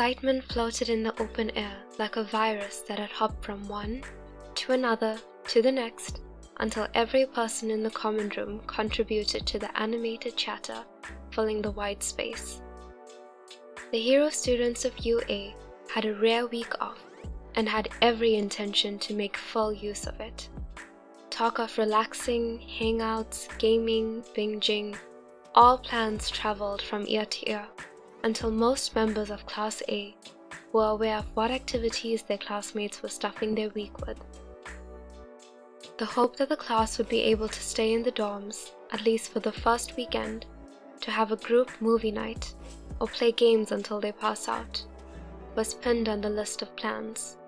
Excitement floated in the open air like a virus that had hopped from one to another to the next until every person in the common room contributed to the animated chatter filling the white space. The hero students of UA had a rare week off and had every intention to make full use of it. Talk of relaxing, hangouts, gaming, binging, all plans traveled from ear to ear until most members of Class A were aware of what activities their classmates were stuffing their week with. The hope that the class would be able to stay in the dorms, at least for the first weekend, to have a group movie night or play games until they pass out, was pinned on the list of plans.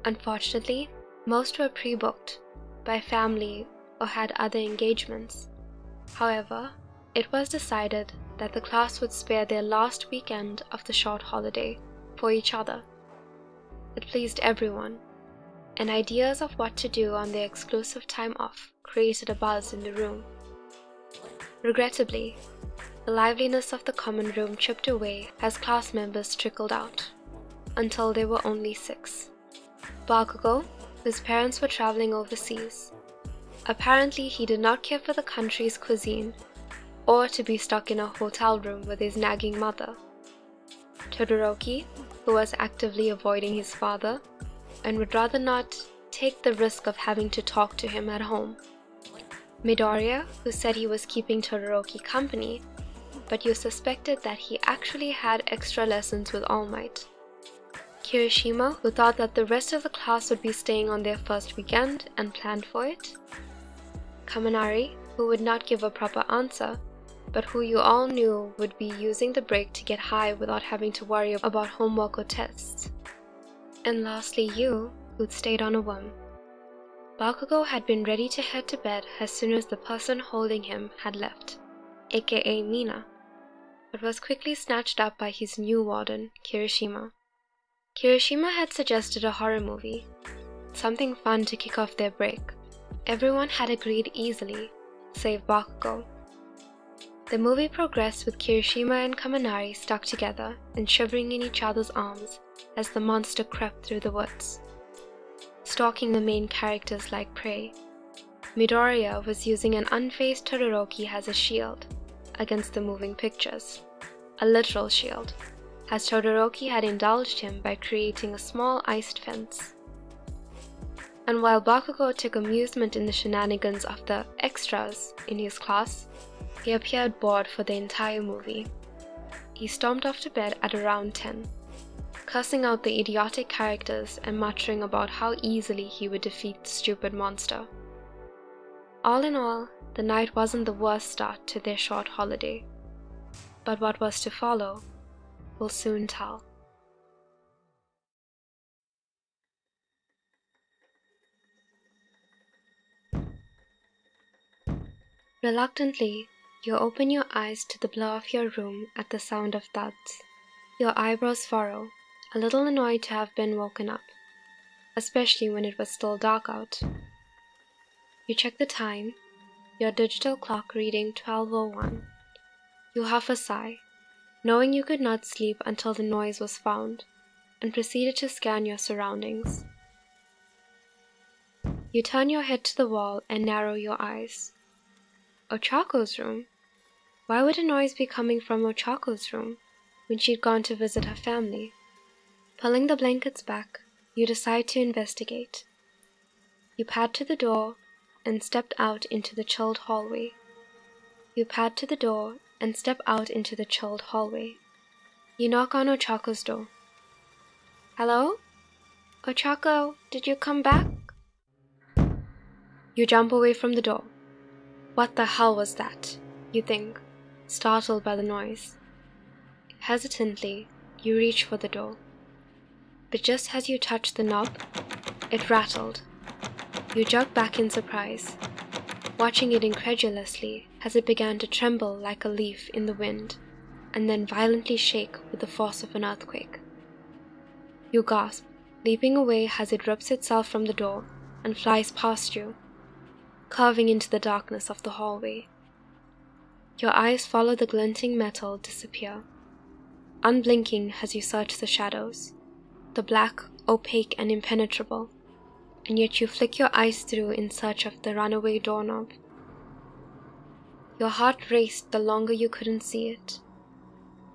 Unfortunately, most were pre-booked by family or had other engagements. However, it was decided that the class would spare their last weekend of the short holiday for each other. It pleased everyone, and ideas of what to do on their exclusive time off created a buzz in the room. Regrettably, the liveliness of the common room chipped away as class members trickled out, until there were only 6. Bakugo, whose parents were traveling overseas. Apparently, he did not care for the country's cuisine, or to be stuck in a hotel room with his nagging mother. Todoroki, who was actively avoiding his father, and would rather not take the risk of having to talk to him at home. Midoriya, who said he was keeping Todoroki company, but you suspected that he actually had extra lessons with All Might. Kirishima, who thought that the rest of the class would be staying on their first weekend and planned for it. Kaminari, who would not give a proper answer, but who you all knew would be using the break to get high without having to worry about homework or tests. And lastly you, who'd stayed on a whim. Bakugo had been ready to head to bed as soon as the person holding him had left, aka Mina, but was quickly snatched up by his new warden, Kirishima. Kirishima had suggested a horror movie, something fun to kick off their break. Everyone had agreed easily, save Bakugo. The movie progressed with Kirishima and Kaminari stuck together and shivering in each other's arms as the monster crept through the woods, stalking the main characters like prey. Midoriya was using an unfazed Todoroki as a shield against the moving pictures, a literal shield, as Todoroki had indulged him by creating a small iced fence. And while Bakugo took amusement in the shenanigans of the extras in his class, he appeared bored for the entire movie. He stormed off to bed at around 10, cursing out the idiotic characters and muttering about how easily he would defeat the stupid monster. All in all, the night wasn't the worst start to their short holiday, but what was to follow will soon tell. Reluctantly, you open your eyes to the blur of your room at the sound of thuds. Your eyebrows furrow, a little annoyed to have been woken up, especially when it was still dark out. You check the time, your digital clock reading 12:01. You huff a sigh, knowing you could not sleep until the noise was found, and proceeded to scan your surroundings. You turn your head to the wall and narrow your eyes. Ochako's room? Why would a noise be coming from Ochako's room when she'd gone to visit her family? Pulling the blankets back, you decide to investigate. You pad to the door and stepped out into the chilled hallway. You pad to the door and step out into the chilled hallway. You knock on Ochako's door. Hello? Ochako, did you come back? You jump away from the door. What the hell was that? You think, startled by the noise. Hesitantly, you reach for the door. But just as you touch the knob, it rattled. You jerk back in surprise, watching it incredulously as it began to tremble like a leaf in the wind, and then violently shake with the force of an earthquake. You gasp, leaping away as it rips itself from the door and flies past you, curving into the darkness of the hallway. Your eyes follow the glinting metal disappear. unblinking as you search the shadows, the black, opaque and impenetrable, and yet you flick your eyes through in search of the runaway doorknob. Your heart raced the longer you couldn't see it.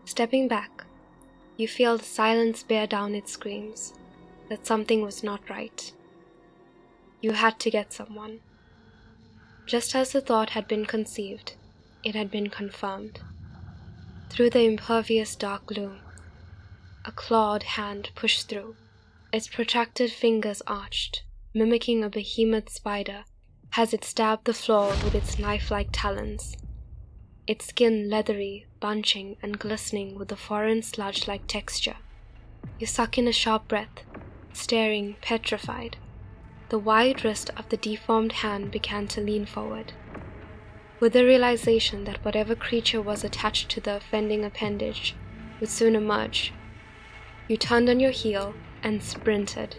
Stepping back, you feel the silence bear down its screams, that something was not right. You had to get someone. Just as the thought had been conceived, it had been confirmed. Through the impervious dark gloom, a clawed hand pushed through, its protracted fingers arched, mimicking a behemoth spider as it stabbed the floor with its knife-like talons, its skin leathery, bunching, and glistening with a foreign sludge-like texture. You suck in a sharp breath, staring, petrified. The wide wrist of the deformed hand began to lean forward. With the realization that whatever creature was attached to the offending appendage would soon emerge, you turned on your heel and sprinted.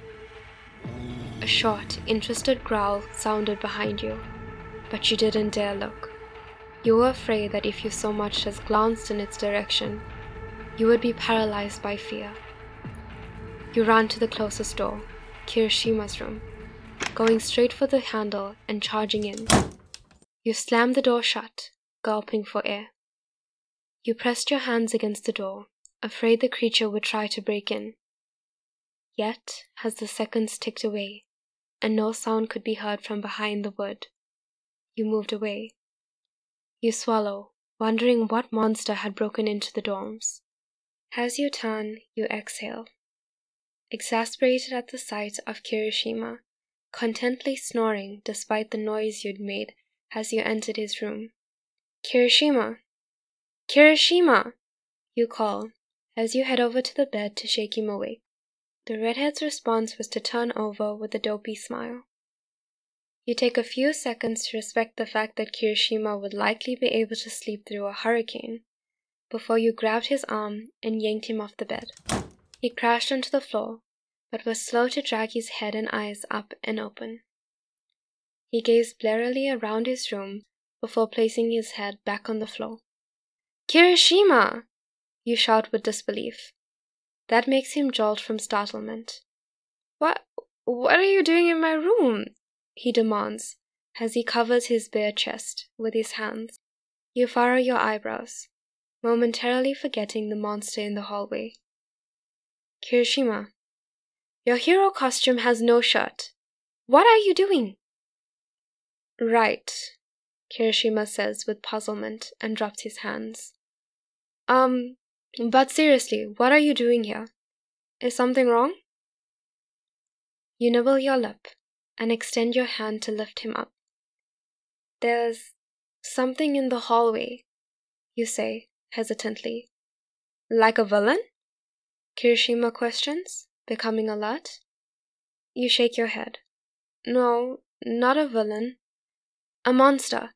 A short, interested growl sounded behind you, but you didn't dare look. You were afraid that if you so much as glanced in its direction, you would be paralyzed by fear. You ran to the closest door, Kirishima's room, going straight for the handle and charging in. You slammed the door shut, gulping for air. You pressed your hands against the door, afraid the creature would try to break in. Yet, as the seconds ticked away, and no sound could be heard from behind the wood, you moved away. You swallow, wondering what monster had broken into the dorms. As you turn, you exhale, exasperated at the sight of Kirishima, contently snoring despite the noise you'd made as you entered his room. Kirishima! Kirishima! You call, as you head over to the bed to shake him awake. The redhead's response was to turn over with a dopey smile. You take a few seconds to respect the fact that Kirishima would likely be able to sleep through a hurricane, before you grabbed his arm and yanked him off the bed. He crashed onto the floor, but was slow to drag his head and eyes up and open. He gazed blearily around his room before placing his head back on the floor. Kirishima! You shout with disbelief. That makes him jolt from startlement. What are you doing in my room? He demands, as he covers his bare chest with his hands. You furrow your eyebrows, momentarily forgetting the monster in the hallway. Kirishima, your hero costume has no shirt. What are you doing? Right, Kirishima says with puzzlement and drops his hands. But seriously, what are you doing here? Is something wrong? You nibble your lip and extend your hand to lift him up. There's something in the hallway, you say, hesitantly. Like a villain? Kirishima questions, becoming alert. You shake your head. No, not a villain. A monster.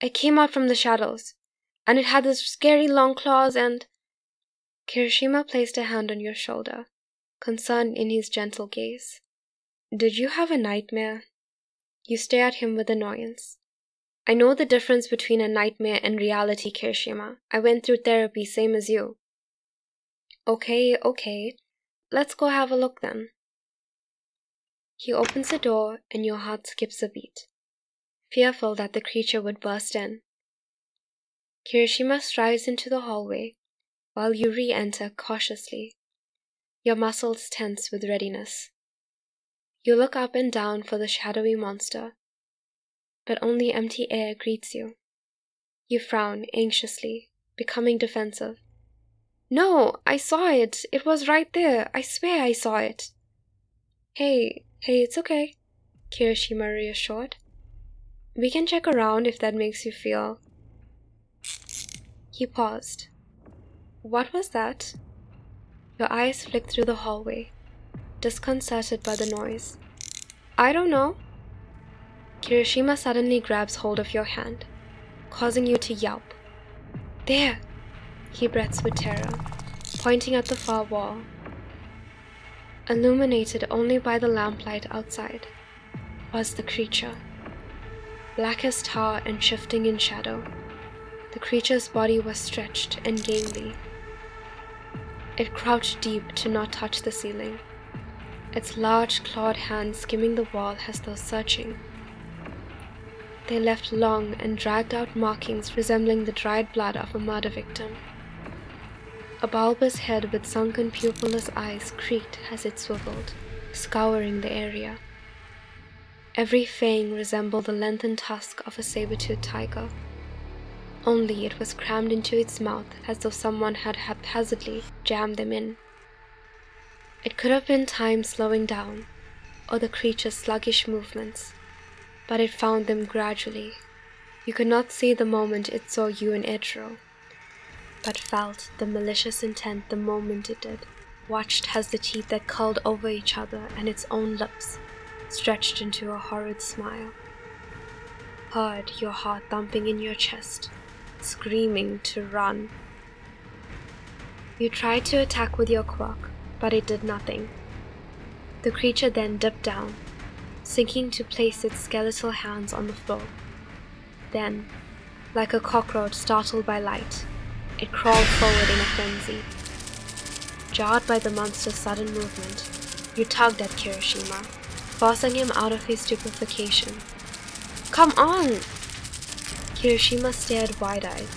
It came out from the shadows, and it had those scary long claws and... Kirishima placed a hand on your shoulder, concerned in his gentle gaze. Did you have a nightmare? You stare at him with annoyance. I know the difference between a nightmare and reality, Kirishima. I went through therapy, same as you. Okay. Let's go have a look then. He opens the door and your heart skips a beat, fearful that the creature would burst in. Kirishima strides into the hallway, while you re-enter cautiously, your muscles tense with readiness. You look up and down for the shadowy monster, but only empty air greets you. You frown anxiously, becoming defensive. No, I saw it. It was right there. I swear I saw it. Hey, it's okay, Kirishima reassured. We can check around if that makes you feel... He paused. What was that? Your eyes flick through the hallway, disconcerted by the noise. I don't know. Kirishima suddenly grabs hold of your hand, causing you to yelp. There! He breaths with terror, pointing at the far wall. Illuminated only by the lamplight outside, was the creature. Black as tar and shifting in shadow, the creature's body was stretched and gangly. It crouched deep to not touch the ceiling, its large clawed hands skimming the wall as though searching. They left long and dragged out markings resembling the dried blood of a murder victim. A bulbous head with sunken pupilless eyes creaked as it swiveled, scouring the area. Every fang resembled the lengthened tusk of a saber-toothed tiger, only it was crammed into its mouth as though someone had haphazardly jammed them in. It could have been time slowing down, or the creature's sluggish movements, but it found them gradually. You could not see the moment it saw you in Edro, but felt the malicious intent the moment it did, watched as the teeth that curled over each other and its own lips stretched into a horrid smile. Heard your heart thumping in your chest, screaming to run. You tried to attack with your quirk, but it did nothing. The creature then dipped down, sinking to place its skeletal hands on the floor. Then, like a cockroach startled by light, it crawled forward in a frenzy. Jarred by the monster's sudden movement, you tugged at Kirishima, forcing him out of his stupefaction. "Come on!" Kirishima stared wide-eyed,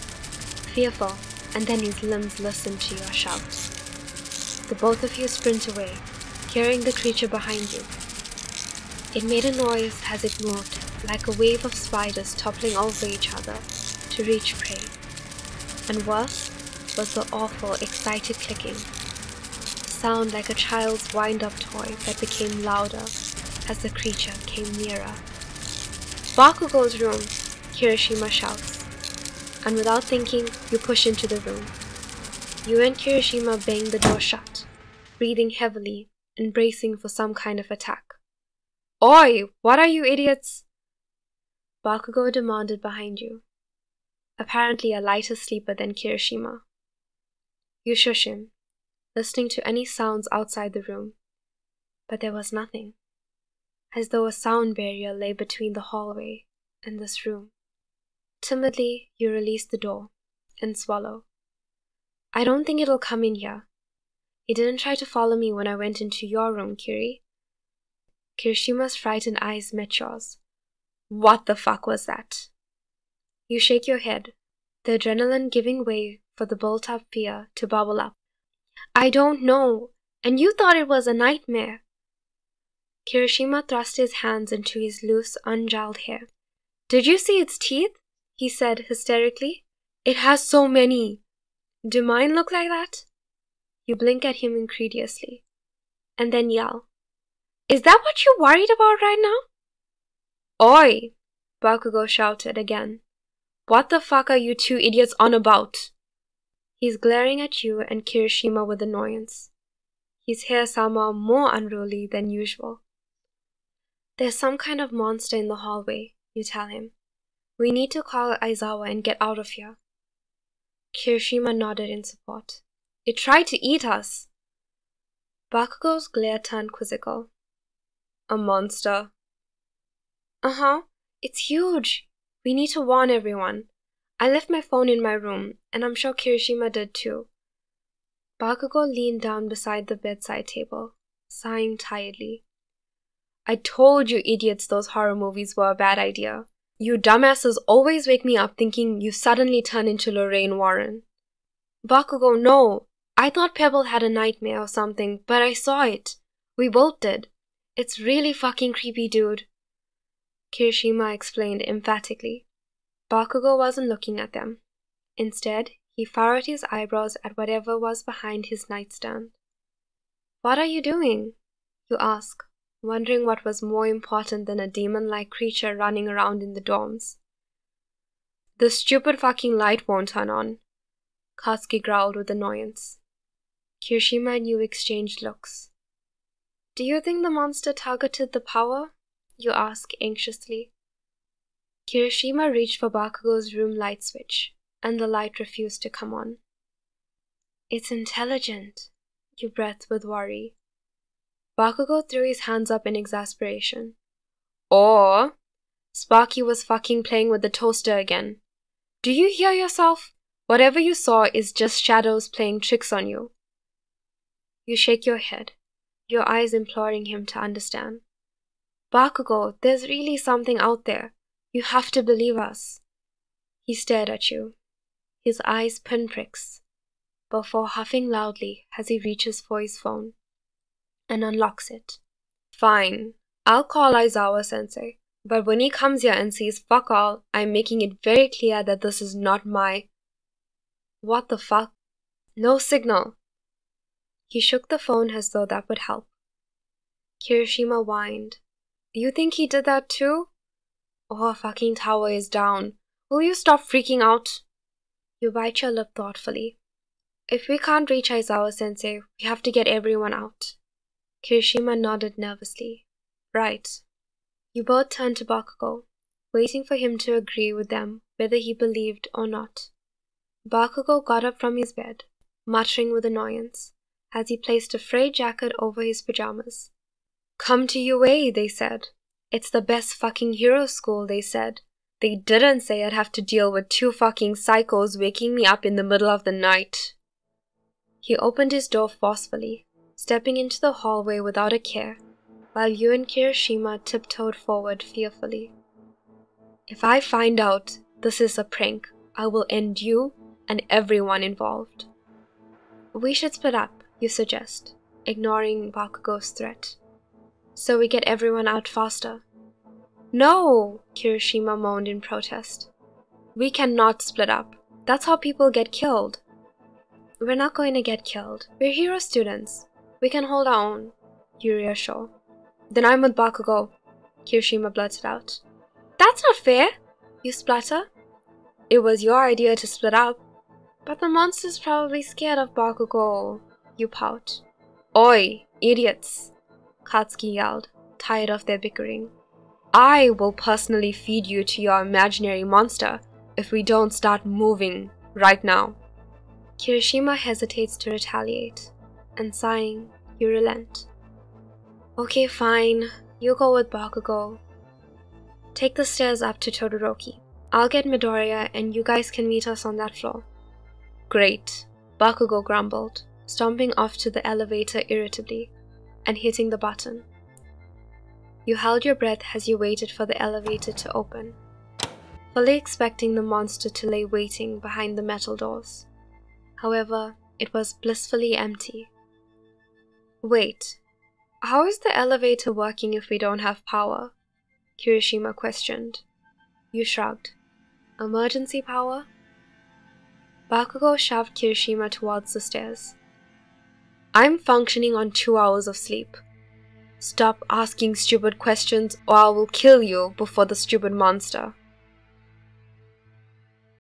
fearful, and then his limbs listened to your shouts. The both of you sprint away, carrying the creature behind you. It made a noise as it moved, like a wave of spiders toppling over each other to reach prey. And worse was the awful, excited clicking, a sound like a child's wind-up toy that became louder as the creature came nearer. "Bakugo's room!" Kirishima shouts, and without thinking, you push into the room. You and Kirishima bang the door shut, breathing heavily and bracing for some kind of attack. "Oi! What are you idiots?" Bakugo demanded behind you, apparently a lighter sleeper than Kirishima. You shush him, listening to any sounds outside the room, but there was nothing, as though a sound barrier lay between the hallway and this room. Timidly, you release the door and swallow. "I don't think it'll come in here. He didn't try to follow me when I went into your room, Kiri." Kirishima's frightened eyes met yours. "What the fuck was that?" You shake your head, the adrenaline giving way for the built-up fear to bubble up. "I don't know, and you thought it was a nightmare." Kirishima thrust his hands into his loose, ungelled hair. "Did you see its teeth?" he said hysterically. "It has so many. Do mine look like that?" You blink at him incredulously, and then yell, "Is that what you're worried about right now?" "Oi!" Bakugo shouted again. "What the fuck are you two idiots on about?" He's glaring at you and Kirishima with annoyance, his hair somehow more unruly than usual. "There's some kind of monster in the hallway," you tell him. "We need to call Aizawa and get out of here." Kirishima nodded in support. "It tried to eat us." Bakugo's glare turned quizzical. "A monster?" "Uh-huh. It's huge. We need to warn everyone. I left my phone in my room, and I'm sure Kirishima did too." Bakugo leaned down beside the bedside table, sighing tiredly. "I told you idiots those horror movies were a bad idea. You dumbasses always wake me up thinking you suddenly turn into Lorraine Warren." "Bakugo, no! I thought Pebble had a nightmare or something, but I saw it. We both did. It's really fucking creepy, dude," Kirishima explained emphatically. Bakugo wasn't looking at them. Instead, he furrowed his eyebrows at whatever was behind his nightstand. "What are you doing?" you ask, wondering what was more important than a demon-like creature running around in the dorms. "The stupid fucking light won't turn on," Katsuki growled with annoyance. Kirishima and you exchanged looks. "Do you think the monster targeted the power?" you ask anxiously. Kirishima reached for Bakugo's room light switch, and the light refused to come on. "It's intelligent," you breathed with worry. Bakugo threw his hands up in exasperation. "Or Sparky was fucking playing with the toaster again. Do you hear yourself? Whatever you saw is just shadows playing tricks on you." You shake your head, your eyes imploring him to understand. Bakugo, there's really something out there. You have to believe us. He stared at you, his eyes pinpricks, before huffing loudly as he reaches for his phone and unlocks it. Fine, I'll call Aizawa-sensei, but when he comes here and says fuck all, I'm making it very clear that this is not my... What the fuck? No signal. He shook the phone as though that would help. Kirishima whined. You think he did that too? Oh, fucking tower is down. Will you stop freaking out? You bite your lip thoughtfully. If we can't reach Aizawa-sensei, we have to get everyone out. Kirishima nodded nervously. Right. You both turned to Bakugo, waiting for him to agree with them whether he believed or not. Bakugo got up from his bed, muttering with annoyance, as he placed a frayed jacket over his pajamas. Come to UA, they said. It's the best fucking hero school, they said. They didn't say I'd have to deal with 2 fucking psychos waking me up in the middle of the night. He opened his door forcefully, stepping into the hallway without a care, while you and Kirishima tiptoed forward fearfully. If I find out this is a prank, I will end you and everyone involved. We should split up, you suggest, ignoring Bakugo's threat, so we get everyone out faster. No, Kirishima moaned in protest. We cannot split up. That's how people get killed. We're not going to get killed. We're hero students. We can hold our own, you reassure. Then I'm with Bakugo, Kirishima blurted out. That's not fair, you splutter. It was your idea to split up. But the monster's probably scared of Bakugo, you pout. Oi, idiots, Katsuki yelled, tired of their bickering. I will personally feed you to your imaginary monster if we don't start moving right now. Kirishima hesitates to retaliate, and sighing, you relent. Okay, fine, you go with Bakugo. Take the stairs up to Todoroki. I'll get Midoriya and you guys can meet us on that floor. Great, Bakugo grumbled, stomping off to the elevator irritably and hitting the button. You held your breath as you waited for the elevator to open, fully expecting the monster to lay waiting behind the metal doors. However, it was blissfully empty. Wait, how is the elevator working if we don't have power? Kirishima questioned. You shrugged. Emergency power? Bakugo shoved Kirishima towards the stairs. I'm functioning on 2 hours of sleep. Stop asking stupid questions or I will kill you before the stupid monster.